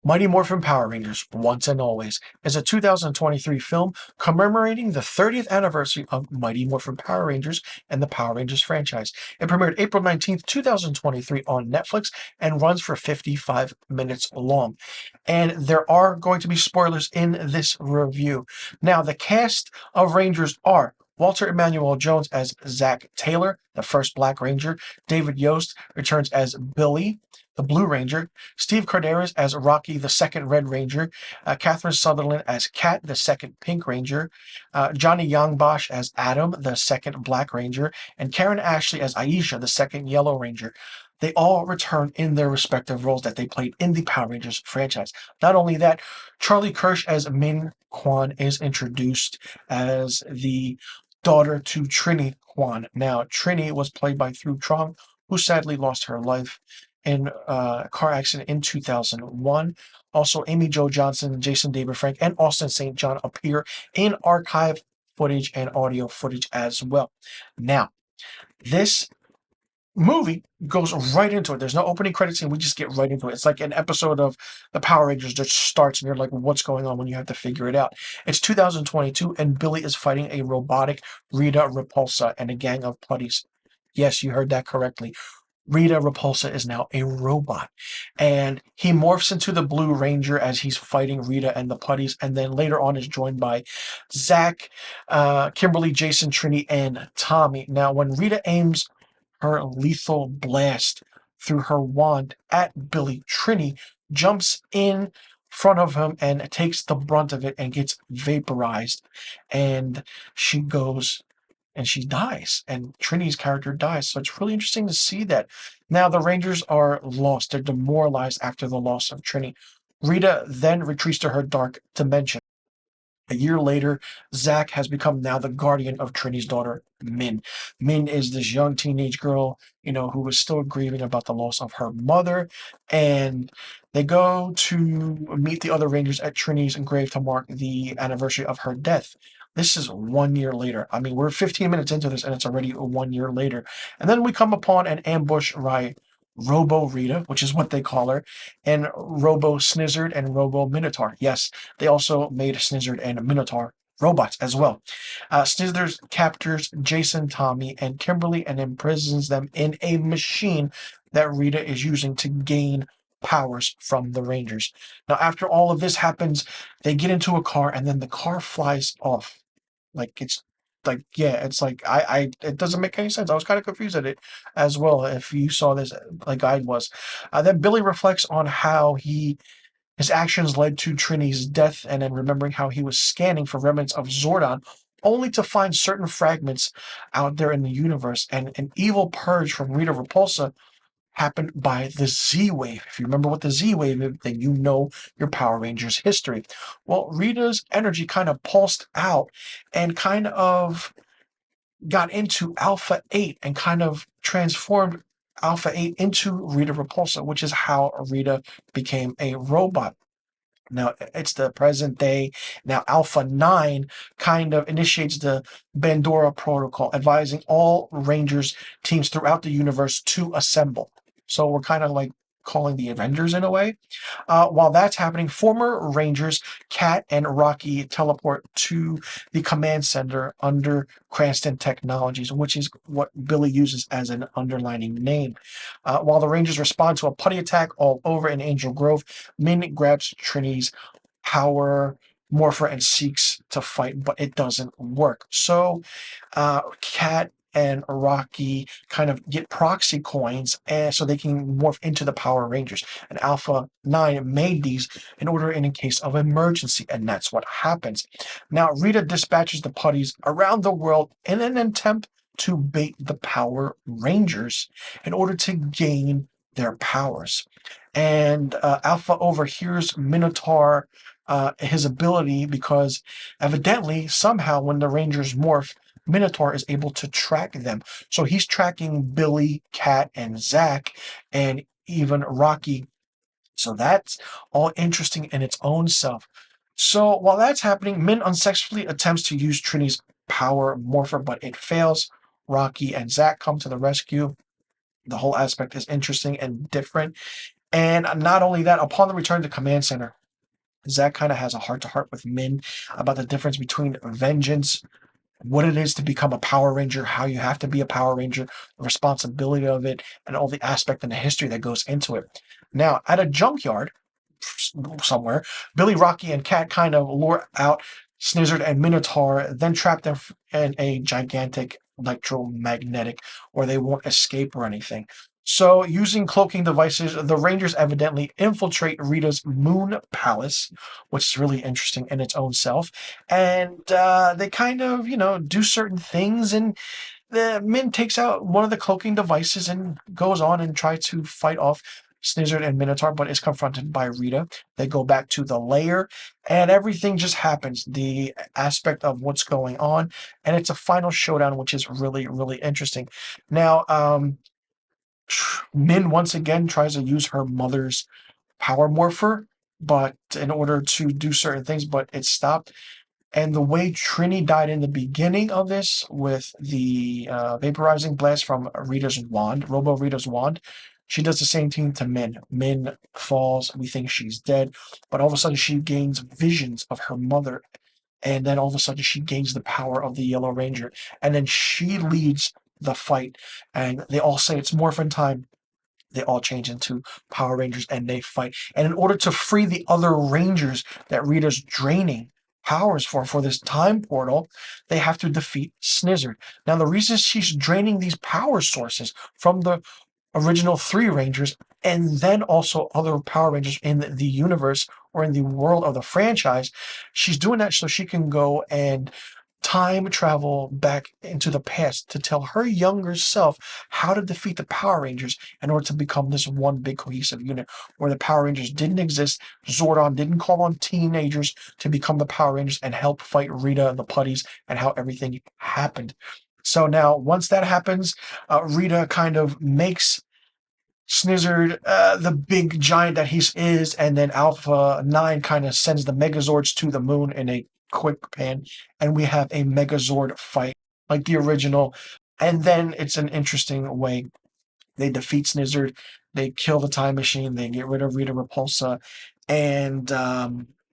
Mighty Morphin Power Rangers Once and Always is a 2023 film commemorating the 30th anniversary of Mighty Morphin Power Rangers and the Power Rangers franchise. It premiered April 19th, 2023 on Netflix and runs for 55 minutes long. And there are going to be spoilers in this review. Now, the cast of Rangers are Walter Emmanuel Jones as Zach Taylor, the first Black Ranger. David Yost returns as Billy, the Blue Ranger. Steve Carderas as Rocky, the second Red Ranger. Catherine Sutherland as Kat, the second Pink Ranger. Johnny Youngbosch as Adam, the second Black Ranger. And Karen Ashley as Aisha, the second Yellow Ranger. They all return in their respective roles that they played in the Power Rangers franchise. Not only that, Charlie Kirsch as Min Kwan is introduced as the daughter to Trini Kwan. Now, Trini was played by Thu Trong, who sadly lost her life in a car accident in 2001. Also, Amy Jo Johnson, Jason David Frank, and Austin St. John appear in archive footage and audio footage as well. Now, this movie goes right into it. There's no opening credits scene. We just get right into it. It's like an episode of the Power Rangers that starts and you're like, what's going on when you have to figure it out? It's 2022 and Billy is fighting a robotic Rita Repulsa and a gang of putties. Yes, you heard that correctly. Rita Repulsa is now a robot, and he morphs into the Blue Ranger as he's fighting Rita and the putties, and then later on is joined by Zach, Kimberly, Jason, Trini, and Tommy. Now, when Rita aims her lethal blast through her wand at Billy, Trini jumps in front of him and takes the brunt of it and gets vaporized, and she goes and she dies, and Trini's character dies. So it's really interesting to see that. Now the Rangers are lost. They're demoralized after the loss of Trini. Rita then retreats to her dark dimension. A year later, Zach has become now the guardian of Trini's daughter, Min. Min is this young teenage girl, who is still grieving about the loss of her mother. And they go to meet the other Rangers at Trini's grave to mark the anniversary of her death. This is 1 year later. I mean, we're 15 minutes into this and it's already 1 year later. And then we come upon an ambush by Robo Rita, which is what they call her, and Robo Snizzard and Robo Minotaur. Yes, they also made Snizzard and Minotaur robots as well. Snizzard captures Jason, Tommy, and Kimberly and imprisons them in a machine that Rita is using to gain powers from the Rangers. Now, after all of this happens, they get into a car and then the car flies off. It's like it doesn't make any sense. I was kind of confused at it as well. If you saw this like I was, then Billy reflects on how his actions led to Trini's death, and then remembering how he was scanning for remnants of Zordon, only to find certain fragments out there in the universe, and an evil purge from Rita Repulsa happened by the Z-Wave. If you remember what the Z-Wave is, then you know your Power Rangers history. Well, Rita's energy kind of pulsed out and kind of got into Alpha 8 and kind of transformed Alpha 8 into Rita Repulsa, which is how Rita became a robot. Now, it's the present day. Now, Alpha 9 kind of initiates the Bandora Protocol, advising all Rangers teams throughout the universe to assemble. So we're kind of like calling the Avengers in a way. While that's happening, former Rangers Kat and Rocky teleport to the command center under Cranston Technologies, which is what Billy uses as an underlining name. While the Rangers respond to a putty attack all over in Angel Grove, Min grabs Trini's power morpher and seeks to fight, but it doesn't work. So Kat and Rocky kind of get proxy coins and so they can morph into the Power Rangers. And Alpha 9 made these in order in case of emergency, and that's what happens. Now, Rita dispatches the putties around the world in an attempt to bait the Power Rangers in order to gain their powers. And Alpha overhears Minotaur, his ability, because evidently, somehow, when the Rangers morph, Minotaur is able to track them. So he's tracking Billy, Kat, and Zach, and even Rocky. So that's all interesting in its own self. So while that's happening, Min unsuccessfully attempts to use Trini's power morpher, but it fails. Rocky and Zach come to the rescue. The whole aspect is interesting and different. And not only that, upon the return to Command Center, Zach kind of has a heart to heart with Min about the difference between vengeance, what it is to become a Power Ranger, how you have to be a Power Ranger, the responsibility of it, and all the aspect and the history that goes into it. Now, at a junkyard somewhere, Billy, Rocky, and Cat kind of lure out Snizzard and Minotaur, then trap them in a gigantic electromagnetic where they won't escape or anything. So, using cloaking devices, the Rangers evidently infiltrate Rita's moon palace, which is really interesting in its own self. And they kind of, do certain things. And the Min takes out one of the cloaking devices and goes on and tries to fight off Snizzard and Minotaur, but is confronted by Rita. They go back to the lair, and everything just happens. The aspect of what's going on, and it's a final showdown, which is really, really interesting. Now, Min once again tries to use her mother's power morpher, but in order to do certain things, but it's stopped. And the way Trini died in the beginning of this with the vaporizing blast from Rita's wand, Robo Rita's wand, she does the same thing to Min. Min falls. We think she's dead, but all of a sudden she gains visions of her mother, and then all of a sudden she gains the power of the Yellow Ranger, and then she leads the fight, and they all say it's morphin time. They all change into Power Rangers and they fight. And in order to free the other Rangers that Rita's draining powers for this time portal, they have to defeat Snizzard. Now, the reason she's draining these power sources from the original three Rangers and then also other Power Rangers in the universe or in the world of the franchise, she's doing that so she can go and time travel back into the past to tell her younger self how to defeat the Power Rangers in order to become this one big cohesive unit where the Power Rangers didn't exist. Zordon didn't call on teenagers to become the Power Rangers and help fight Rita and the Putties and how everything happened. So now, once that happens, Rita kind of makes Snizzard the big giant that he is, and then Alpha 9 kind of sends the Megazords to the moon in a quick pan, and we have a Megazord fight like the original. And then it's an interesting way. They defeat Snizzard, they kill the time machine, they get rid of Rita Repulsa, and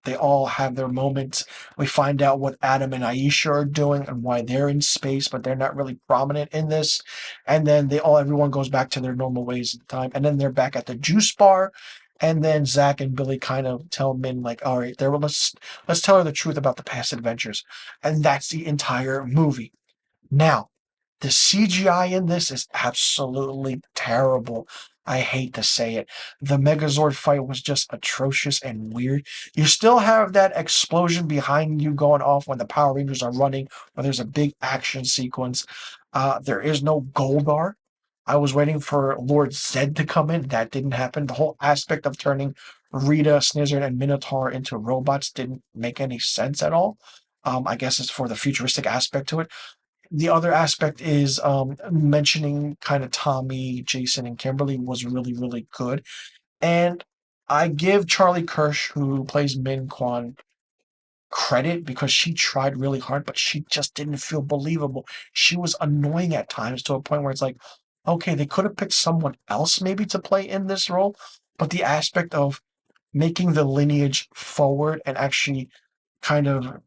they all have their moments. We find out what Adam and Aisha are doing and why they're in space, but they're not really prominent in this. And then everyone goes back to their normal ways of time. And then they're back at the juice bar. And then Zach and Billy kind of tell Min, like, all right, let's tell her the truth about the past adventures. And that's the entire movie. Now, the CGI in this is absolutely terrible. I hate to say it. The Megazord fight was just atrocious and weird. You still have that explosion behind you going off when the Power Rangers are running, or there's a big action sequence. There is no Goldar. I was waiting for Lord Zed to come in. That didn't happen. The whole aspect of turning Rita, Snizzard, and Minotaur into robots didn't make any sense at all. I guess it's for the futuristic aspect to it. The other aspect is mentioning kind of Tommy, Jason, and Kimberly was really, really good. And I give Charlie Kirsch, who plays Min Kwan, credit because she tried really hard, but she just didn't feel believable. She was annoying at times to a point where it's like, okay, they could have picked someone else maybe to play in this role, but the aspect of making the lineage forward and actually kind of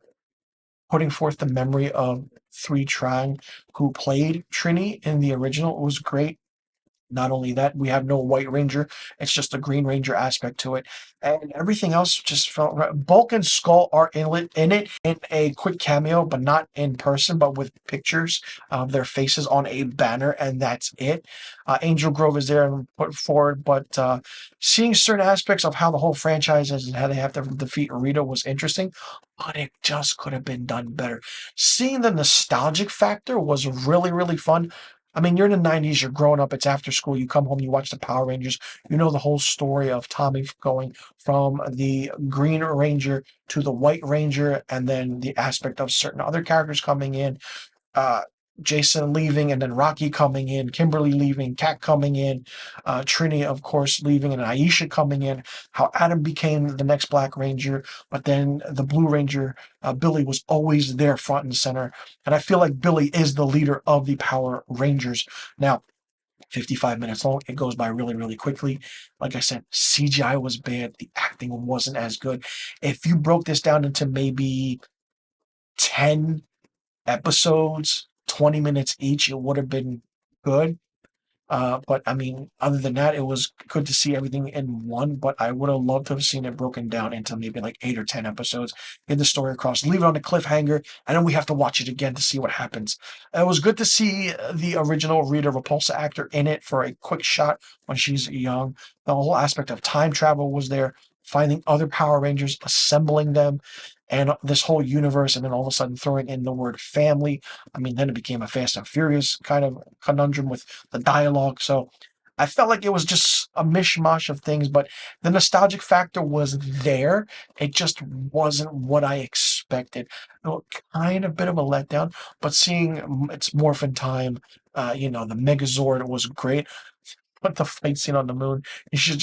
putting forth the memory of Three Trang, who played Trini in the original, was great. Not only that, we have no White Ranger. It's just a Green Ranger aspect to it. And everything else just felt right. Bulk and Skull are in it in a quick cameo, but not in person, but with pictures of their faces on a banner, and that's it. Angel Grove is there and put forward, but seeing certain aspects of how the whole franchise is and how they have to defeat Rita was interesting, but it just could have been done better. Seeing the nostalgic factor was really, really fun. I mean, you're in the 90s, you're growing up, it's after school, you come home, you watch the Power Rangers, you know the whole story of Tommy going from the Green Ranger to the White Ranger, and then the aspect of certain other characters coming in. uh, Jason leaving, and then Rocky coming in, Kimberly leaving, Kat coming in, Trini, of course, leaving, and Aisha coming in. How Adam became the next Black Ranger, but then the Blue Ranger, Billy, was always there front and center. And I feel like Billy is the leader of the Power Rangers. Now, 55 minutes long. It goes by really, really quickly. Like I said, CGI was bad. The acting wasn't as good. If you broke this down into maybe 10 episodes, 20 minutes each, it would have been good. But I mean, other than that, it was good to see everything in one. But I would have loved to have seen it broken down into maybe like 8 or 10 episodes, get the story across, leave it on a cliffhanger, and then we have to watch it again to see what happens. It was good to see the original Rita Repulsa actor in it for a quick shot when she's young. The whole aspect of time travel was there, finding other Power Rangers, assembling them, and this whole universe, and then all of a sudden throwing in the word family. I mean, then it became a Fast and Furious kind of conundrum with the dialogue. So I felt like it was just a mishmash of things, but the nostalgic factor was there. It just wasn't what I expected. Kind of bit of a letdown, but seeing its Morphin Time, the Megazord was great. But the fight scene on the moon, you should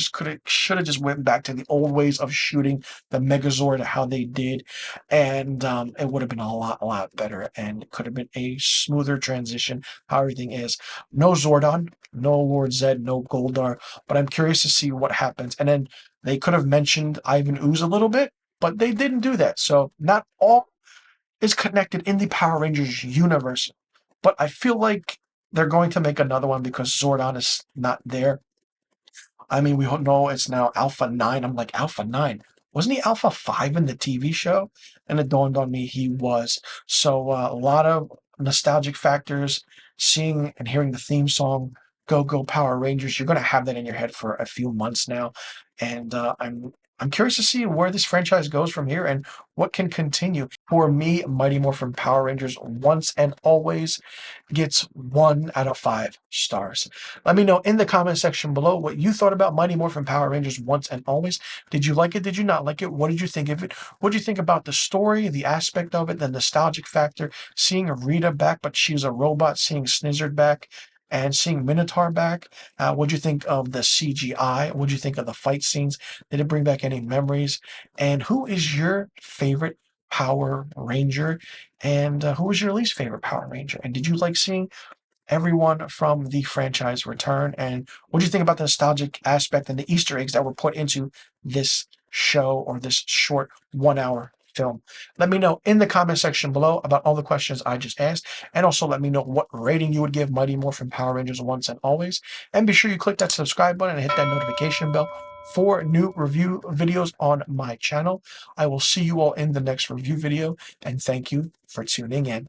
have just went back to the old ways of shooting the Megazord, how they did, and it would have been a lot better, and it could have been a smoother transition. How everything is, no Zordon, no Lord Zed, no Goldar, but I'm curious to see what happens. And then they could have mentioned Ivan Ooze a little bit, but they didn't do that. So not all is connected in the Power Rangers universe, but I feel like they're going to make another one because Zordon is not there. I mean, we know it's now Alpha 9. I'm like, Alpha 9? Wasn't he Alpha 5 in the TV show? And it dawned on me he was. So a lot of nostalgic factors, seeing and hearing the theme song, Go Go Power Rangers, you're going to have that in your head for a few months now. And I'm curious to see where this franchise goes from here and what can continue. For me, Mighty Morphin Power Rangers Once and Always gets 1 out of 5 stars. Let me know in the comment section below what you thought about Mighty Morphin Power Rangers Once and Always. Did you like it? Did you not like it? What did you think of it? What did you think about the story, the aspect of it, the nostalgic factor, seeing Rita back, but she's a robot, seeing Snizzard back, and seeing Minotaur back? What do you think of the CGI? What do you think of the fight scenes? Did it bring back any memories? And who is your favorite Power Ranger? And who was your least favorite Power Ranger? And did you like seeing everyone from the franchise return? And what do you think about the nostalgic aspect and the Easter eggs that were put into this show or this short 1 hour film? Let me know in the comment section below about all the questions I just asked, and also let me know what rating you would give Mighty Morphin Power Rangers Once and Always. And be sure you click that subscribe button and hit that notification bell for new review videos on my channel. I will see you all in the next review video, and thank you for tuning in.